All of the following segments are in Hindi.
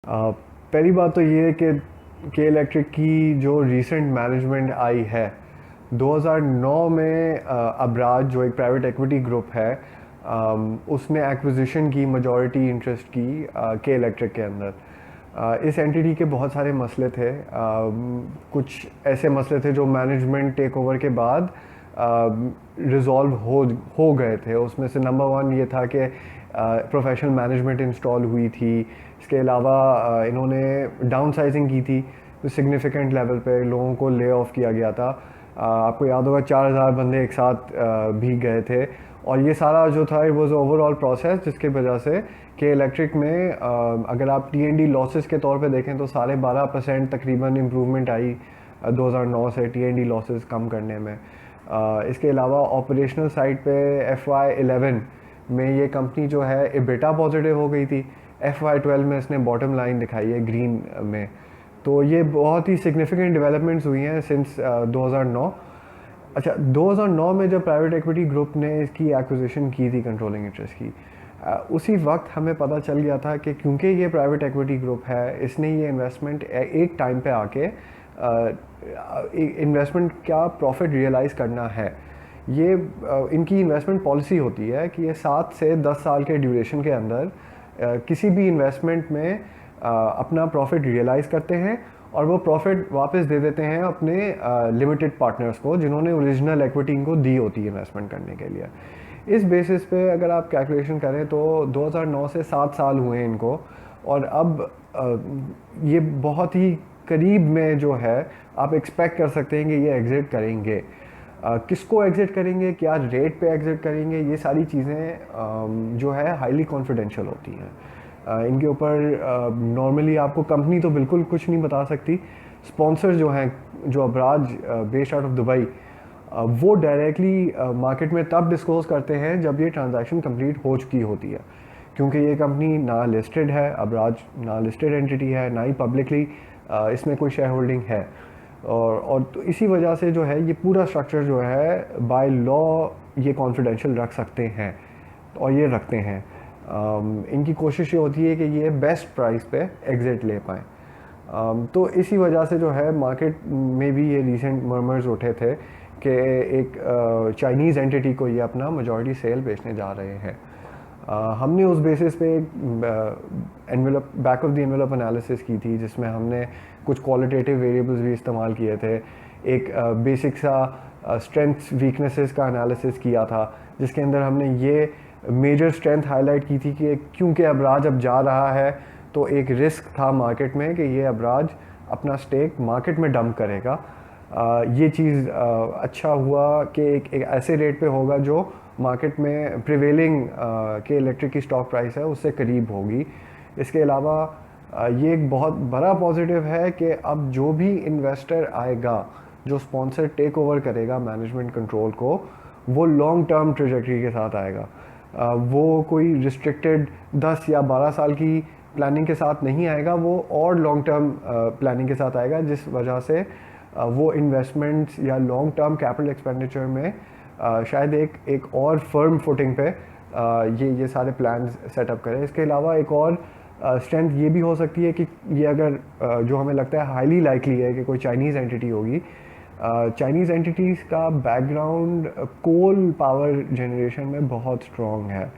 पहली बात तो ये है कि के इलेक्ट्रिक की जो रीसेंट मैनेजमेंट आई है 2009 में, अबराज जो एक प्राइवेट इक्विटी ग्रुप है, उसने एक्विजिशन की मेजॉरिटी इंटरेस्ट की के इलेक्ट्रिक के अंदर। इस एंटिटी के बहुत सारे मसले थे। कुछ ऐसे मसले थे जो मैनेजमेंट टेक ओवर के बाद रिजॉल्व हो गए थे। उसमें से नंबर वन ये था कि प्रोफेशनल मैनेजमेंट इंस्टॉल हुई थी। इसके अलावा इन्होंने डाउन साइजिंग की थी, तो सिग्निफिकेंट लेवल पे लोगों को ले ऑफ किया गया था। आपको याद होगा 4000 बंदे एक साथ भी गए थे। और ये सारा जो था इट वॉज ओवरऑल प्रोसेस, जिसकी वजह से के इलेक्ट्रिक में अगर आप टी एन डी लॉसेस के तौर पे देखें तो 12.5% तकरीबन इम्प्रूवमेंट आई 2009 से टी एन डी लॉसेस कम करने में। इसके अलावा ऑपरेशनल साइड पे FY11 में ये कंपनी जो है एबिटा पॉजिटिव हो गई थी। FY12 में इसने बॉटम लाइन दिखाई है ग्रीन में। तो ये बहुत ही सिग्निफिकेंट डेवलपमेंट्स हुई हैं सिंस 2009। अच्छा, 2009 में जब प्राइवेट इक्विटी ग्रुप ने इसकी एक्विजिशन की थी कंट्रोलिंग इंटरेस्ट की, उसी वक्त हमें पता चल गया था कि क्योंकि ये प्राइवेट इक्विटी ग्रुप है, इसने ये इन्वेस्टमेंट एक टाइम पे आके इन्वेस्टमेंट का प्रॉफिट रियलाइज़ करना है। ये इनकी इन्वेस्टमेंट पॉलिसी होती है कि ये 7 से 10 साल के ड्यूरेशन के अंदर किसी भी इन्वेस्टमेंट में अपना प्रॉफिट रियलाइज़ करते हैं और वो प्रॉफिट वापस दे देते हैं अपने लिमिटेड पार्टनर्स को, जिन्होंने ओरिजिनल इक्विटी इनको दी होती है इन्वेस्टमेंट करने के लिए। इस बेसिस पे अगर आप कैलकुलेशन करें तो 2009 से 7 साल हुए इनको, और अब ये बहुत ही करीब में जो है आप एक्सपेक्ट कर सकते हैं कि ये एग्ज़िट करेंगे। किसको एग्ज़िट करेंगे, क्या रेट पे एग्ज़िट करेंगे, ये सारी चीज़ें जो है हाईली कॉन्फिडेंशियल होती हैं। इनके ऊपर नॉर्मली आपको कंपनी तो बिल्कुल कुछ नहीं बता सकती। स्पॉन्सर जो हैं, जो Abraj based out of Dubai, वो डायरेक्टली मार्केट में तब डिस्क्लोज करते हैं जब ये ट्रांजैक्शन कंप्लीट हो चुकी होती है, क्योंकि ये कंपनी ना लिस्टेड है, अबराज ना लिस्टेड एंटिटी है, ना ही पब्लिकली इसमें कोई शेयर होल्डिंग है। और तो इसी वजह से जो है ये पूरा स्ट्रक्चर जो है बाय लॉ ये कॉन्फिडेंशियल रख सकते हैं, और ये रखते हैं। इनकी कोशिश ये होती है कि ये बेस्ट प्राइस पे एग्ज़िट ले पाएँ। तो इसी वजह से जो है मार्केट में भी ये रिसेंट मर्मर्स उठे थे कि एक चाइनीज़ एंटिटी को ये अपना मेजॉरिटी सेल बेचने जा रहे हैं। हमने उस बेसिस पे envelope back of the envelope analysis की थी, जिसमें हमने कुछ क्वालिटेटिव वेरिएबल्स भी इस्तेमाल किए थे। एक बेसिक सा स्ट्रेंथ्स वीकनेसेस का एनालिसिस किया था, जिसके अंदर हमने ये मेजर स्ट्रेंथ हाईलाइट की थी कि क्योंकि अबराज अब जा रहा है तो एक रिस्क था मार्केट में कि ये अबराज अपना स्टेक मार्केट में डंप करेगा। ये चीज़ अच्छा हुआ कि एक ऐसे रेट पे होगा जो मार्केट में प्रिवेलिंग के इलेक्ट्रिक की स्टॉक प्राइस है उससे करीब होगी। इसके अलावा ये एक बहुत बड़ा पॉजिटिव है कि अब जो भी इन्वेस्टर आएगा, जो स्पॉन्सर टेक ओवर करेगा मैनेजमेंट कंट्रोल को, वो लॉन्ग टर्म ट्रेजेक्टरी के साथ आएगा। वो कोई रिस्ट्रिक्टेड 10 या 12 साल की प्लानिंग के साथ नहीं आएगा, वो और लॉन्ग टर्म प्लानिंग के साथ आएगा, जिस वजह से वो इन्वेस्टमेंट्स या लॉन्ग टर्म कैपिटल एक्सपेंडिचर में शायद एक और फर्म फुटिंग पे ये सारे प्लान सेटअप करें। इसके अलावा एक और स्ट्रेंथ ये भी हो सकती है कि ये अगर जो हमें लगता है हाईली लाइकली है कि कोई चाइनीज़ एंटिटी होगी। चाइनीज़ एंटिटीज़ का बैकग्राउंड कोल पावर जनरेशन में बहुत स्ट्रॉन्ग है,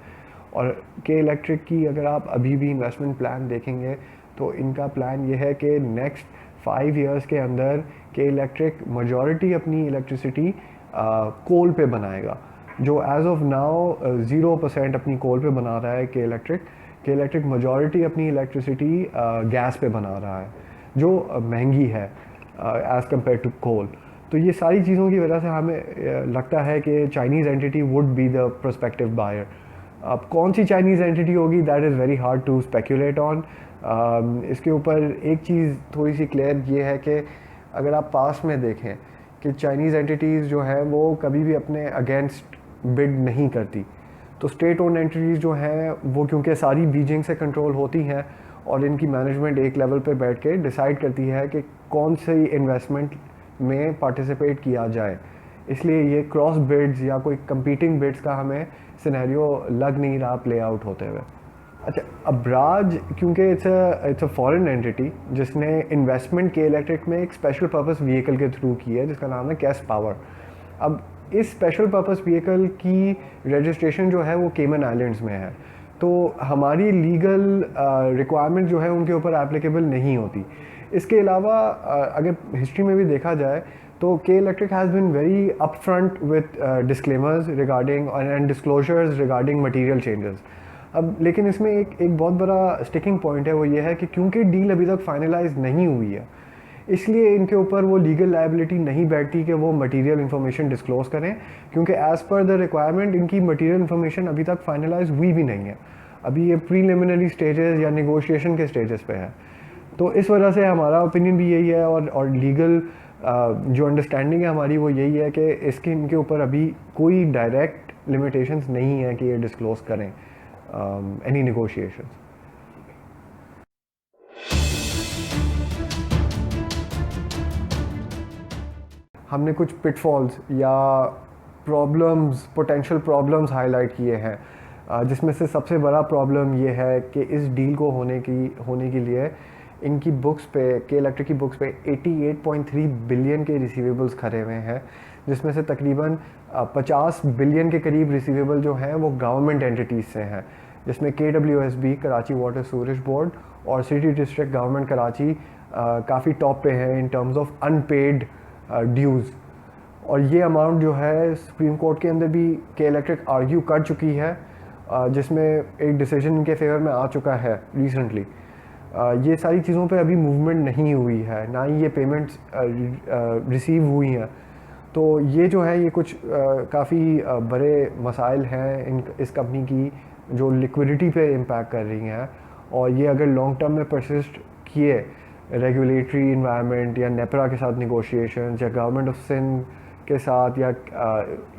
और के इलेक्ट्रिक की अगर आप अभी भी इन्वेस्टमेंट प्लान देखेंगे तो इनका प्लान ये है कि नेक्स्ट 5 इयर्स के अंदर के इलेक्ट्रिक मेजॉरिटी अपनी इलेक्ट्रिसिटी कोल पे बनाएगा, जो एज ऑफ नाउ 0% अपनी कोल पे बना रहा है। के इलेक्ट्रिक मेजॉरिटी अपनी इलेक्ट्रिसिटी गैस पे बना रहा है, जो महंगी है एज़ कम्पेयर टू कोल। तो ये सारी चीज़ों की वजह से हमें लगता है कि Chinese entity would be the prospective buyer. अब कौन सी चाइनीज़ एंटिटी होगी, that is very hard to speculate on. इसके ऊपर एक चीज़ थोड़ी सी क्लियर ये है कि अगर आप पास में देखें कि चाइनीज़ एंटिटीज़ जो है वो कभी भी अपने अगेंस्ट बिड नहीं करती। तो स्टेट ओन एंटिटीज़ जो हैं वो क्योंकि सारी बीजिंग से कंट्रोल होती हैं, और इनकी मैनेजमेंट एक लेवल पे बैठ के डिसाइड करती है कि कौन सी इन्वेस्टमेंट में पार्टिसिपेट किया जाए, इसलिए ये क्रॉस बिड्स या कोई कंपीटिंग बिड्स का हमें सिनेरियो लग नहीं रहा प्ले आउट होते हुए। अच्छा, अब्राज क्योंकि इट्स अ फॉरेन एंटिटी जिसने इन्वेस्टमेंट के इलेक्ट्रिक में एक स्पेशल पर्पस व्हीकल के थ्रू की है जिसका नाम है कैस पावर। अब इस स्पेशल पर्पस व्हीकल की रजिस्ट्रेशन जो है वो केमन आइलैंड्स में है, तो हमारी लीगल रिक्वायरमेंट जो है उनके ऊपर एप्लीकेबल नहीं होती। इसके अलावा अगर हिस्ट्री में भी देखा जाए तो के electric has been very upfront with disclaimers regarding and disclosures regarding material changes. अब लेकिन इसमें एक बहुत बड़ा स्टिकिंग पॉइंट है, वो ये है कि क्योंकि डील अभी तक फाइनलाइज नहीं हुई है, इसलिए इनके ऊपर वो लीगल लायबिलिटी नहीं बैठती कि वो मटेरियल इन्फॉर्मेशन डिस्क्लोज करें, क्योंकि एज़ पर द रिक्वायरमेंट इनकी मटेरियल इन्फॉर्मेशन अभी तक फाइनलाइज हुई भी नहीं है। अभी ये प्रीलिमिनरी स्टेजेस या निगोशिएशन के स्टेजेस पे है। तो इस वजह से हमारा ओपिनियन भी यही है, और लीगल जो अंडरस्टैंडिंग है हमारी वो यही है कि इसके इनके ऊपर अभी कोई डायरेक्ट लिमिटेशंस नहीं है कि ये डिस्क्लोज करें एनी नेगोशिएशंस। हमने कुछ पिटफॉल्स या प्रॉब्लम्स, पोटेंशियल प्रॉब्लम्स हाईलाइट किए हैं, जिसमें से सबसे बड़ा प्रॉब्लम ये है कि इस डील को होने के लिए इनकी बुक्स पे, के इलेक्ट्रिक की बुक्स पे 88.3 बिलियन के रिसीवेबल्स खड़े हुए हैं, जिसमें से तकरीबन 50 बिलियन के करीब रिसीवेबल जो हैं वो गवर्नमेंट एंटिटीज़ से हैं, जिसमें KWSB कराची वाटर सूरेज बोर्ड और सिटी डिस्ट्रिक्ट गवर्नमेंट कराची काफ़ी टॉप पे हैं इन टर्म्स ऑफ अनपेड ड्यूज़। और ये अमाउंट जो है सुप्रीम कोर्ट के अंदर भी के इलेक्ट्रिक आर्ग्यू कर चुकी है, जिसमें एक डिसीजन इनके फेवर में आ चुका है रिसेंटली। ये सारी चीज़ों पे अभी मूवमेंट नहीं हुई है, ना ही ये पेमेंट्स रिसीव हुई हैं। तो ये जो है ये कुछ काफ़ी बड़े मसाइल हैं इस कंपनी की, जो लिक्विडिटी पे इम्पैक्ट कर रही हैं, और ये अगर लॉन्ग टर्म में परसिस्ट किए रेगुलेटरी इन्वायरमेंट या नेपरा के साथ निगोशिएशन या गवर्नमेंट ऑफ सिंध के साथ, या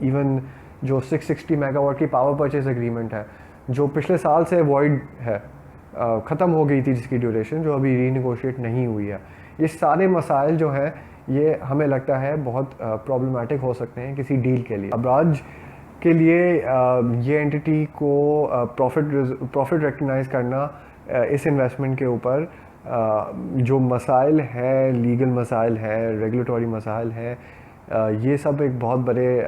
इवन जो 660 मेगावाट की पावर परचेज एग्रीमेंट है जो पिछले साल से वॉइड है, ख़त्म हो गई थी, जिसकी ड्यूरेशन जो अभी रीनिगोशिएट नहीं हुई है, ये सारे मसाइल जो हैं ये हमें लगता है बहुत प्रॉब्लमेटिक हो सकते हैं किसी डील के लिए। अब्राज के लिए ये एंटिटी को प्रॉफिट रिकग्नाइज करना इस इन्वेस्टमेंट के ऊपर जो मसाइल है, लीगल मसाइल है, रेगुलेटरी मसाइल है, ये सब एक बहुत बड़े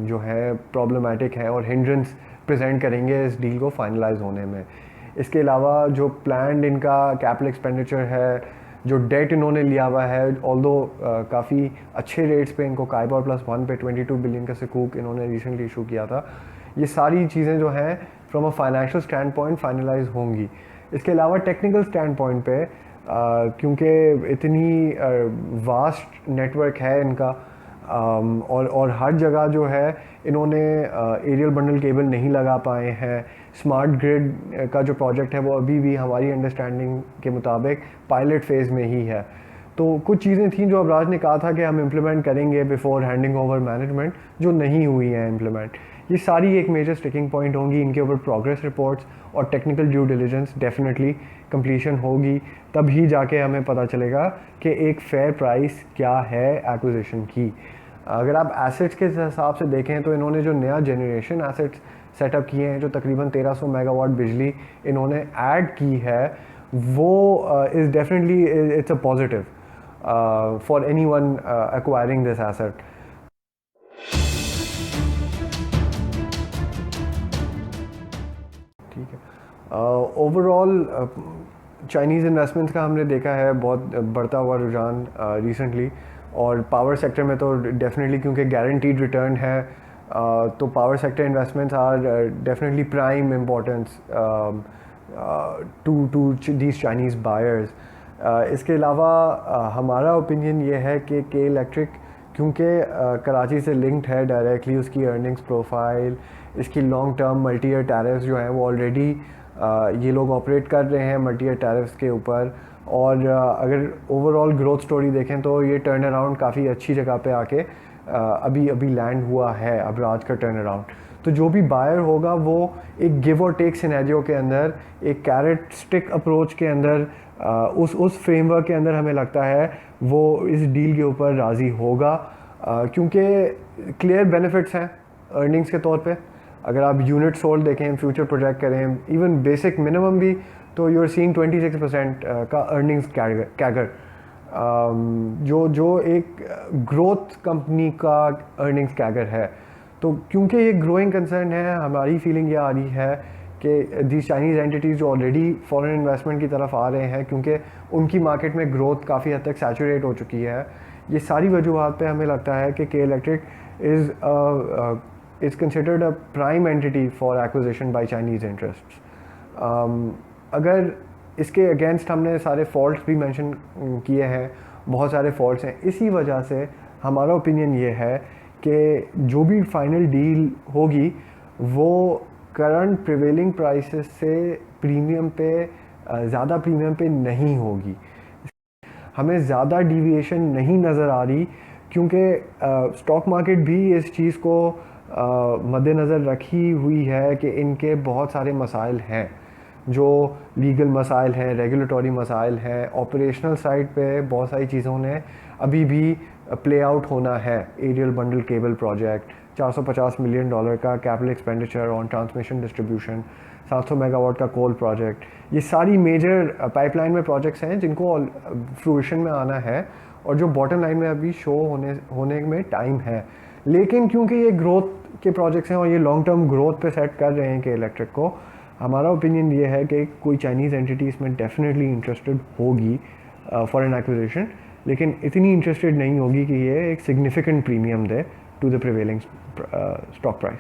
जो है प्रॉब्लमेटिक हैं और हिंड्रेंस प्रेजेंट करेंगे इस डील को फाइनलाइज होने में। इसके अलावा जो प्लान्ड इनका कैपिटल एक्सपेंडिचर है, जो डेट इन्होंने लिया हुआ है, ऑल्दो काफ़ी अच्छे रेट्स पे इनको काइबोर +1 पे 22 बिलियन का सकूक इन्होंने रिसेंटली इशू किया था, ये सारी चीज़ें जो हैं from a financial standpoint finalise होंगी। इसके अलावा टेक्निकल स्टैंड पॉइंट पे क्योंकि इतनी वास्ट नेटवर्क है इनका, और हर जगह जो है इन्होंने एरियल बंडल केबल नहीं लगा पाए हैं। स्मार्ट ग्रिड का जो प्रोजेक्ट है वो अभी भी हमारी अंडरस्टैंडिंग के मुताबिक पायलट फेज़ में ही है। तो कुछ चीज़ें थी जो अब्राज ने कहा था कि हम इम्प्लीमेंट करेंगे बिफोर हैंडिंग ओवर मैनेजमेंट, जो नहीं हुई हैं इम्प्लीमेंट। ये सारी एक मेजर स्टिकिंग पॉइंट होंगी, इनके ऊपर प्रोग्रेस रिपोर्ट्स और technical due diligence definitely completion होगी, तब ही जाके हमें पता चलेगा कि एक फ़ेयर प्राइस क्या है एक्विजिशन की। अगर आप एसेट्स के हिसाब से देखें तो इन्होंने जो नया जनरेशन एसेट्स सेटअप किए हैं, जो तकरीबन 1300 मेगावाट बिजली इन्होंने ऐड की है, वो is definitely it's a positive for anyone acquiring this asset. ठीक है, ओवरऑल चाइनीज़ इन्वेस्टमेंट्स का हमने देखा है बहुत बढ़ता हुआ रुझान रिसेंटली, और पावर सेक्टर में तो डेफिनेटली क्योंकि गारंटीड रिटर्न है, तो power sector investments are definitely prime importance to these Chinese buyers. इसके अलावा हमारा ओपिनियन ये है कि के इलेक्ट्रिक क्योंकि कराची से लिंक्ड है डायरेक्टली, उसकी अर्निंग्स प्रोफाइल, इसकी long term multi year tariffs जो हैं वो ऑलरेडी ये लोग ऑपरेट कर रहे हैं मल्टी ईयर टैरिफ्स के ऊपर, और अगर ओवरऑल ग्रोथ स्टोरी देखें तो ये टर्न अराउंड काफ़ी अच्छी जगह पे आके अभी लैंड हुआ है अब्राज का टर्न अराउंड। तो जो भी बायर होगा वो एक गिव और टेक सिनेरियो के अंदर, एक कैरेट स्टिक अप्रोच के अंदर, उस फ्रेमवर्क के अंदर हमें लगता है वो इस डील के ऊपर राज़ी होगा, क्योंकि क्लियर बेनिफिट्स हैं अर्निंग्स के तौर पे। अगर आप यूनिट सोल्ड देखें, फ्यूचर प्रोजेक्ट करें, इवन बेसिक मिनिमम भी, तो यू आर सीइंग 26% का अर्निंग्स कैगर, जो एक ग्रोथ कंपनी का अर्निंग्स कैगर है। तो क्योंकि ये ग्रोइंग कंसर्न है, हमारी फीलिंग ये आ रही है कि दी चाइनीज़ एंटिटीज़ जो ऑलरेडी फॉरेन इन्वेस्टमेंट की तरफ आ रहे हैं, क्योंकि उनकी मार्केट में ग्रोथ काफ़ी हद तक सैचुरेट हो चुकी है, ये सारी वजूहत पे हमें लगता है कि के electric is considered a prime entity for acquisition bye Chinese interests. अगर इसके अगेंस्ट हमने सारे फॉल्ट्स भी मेंशन किए हैं, बहुत सारे फॉल्ट्स हैं, इसी वजह से हमारा ओपिनियन ये है कि जो भी फाइनल डील होगी वो करंट प्रिवेलिंग प्राइसेस से प्रीमियम पे ज़्यादा प्रीमियम पे नहीं होगी। हमें ज़्यादा डिविएशन नहीं नज़र आ रही, क्योंकि स्टॉक मार्केट भी इस चीज़ को मद्देनज़र रखी हुई है कि इनके बहुत सारे मसाइल हैं, जो लीगल मसाइल हैं, रेगुलेटरी मसाइल हैं, ऑपरेशनल साइड पे बहुत सारी चीज़ों ने अभी भी प्ले आउट होना है। Aerial bundle cable project, $450 million का capital expenditure on transmission distribution, 700 megawatt का कोल प्रोजेक्ट, ये सारी मेजर पाइपलाइन में प्रोजेक्ट्स हैं जिनको फ्रूइशन में आना है और जो बॉटम लाइन में अभी शो होने में टाइम है। लेकिन क्योंकि ये ग्रोथ के प्रोजेक्ट्स हैं और ये लॉन्ग टर्म ग्रोथ पे सेट कर रहे हैं कि इलेक्ट्रिक को, हमारा ओपिनियन ये है कि कोई चाइनीज़ एंटिटी इसमें डेफिनेटली इंटरेस्टेड होगी फॉर एन एक्विजिशन, लेकिन इतनी इंटरेस्टेड नहीं होगी कि ये एक सिग्निफिकेंट प्रीमियम दे to the prevailing stock price.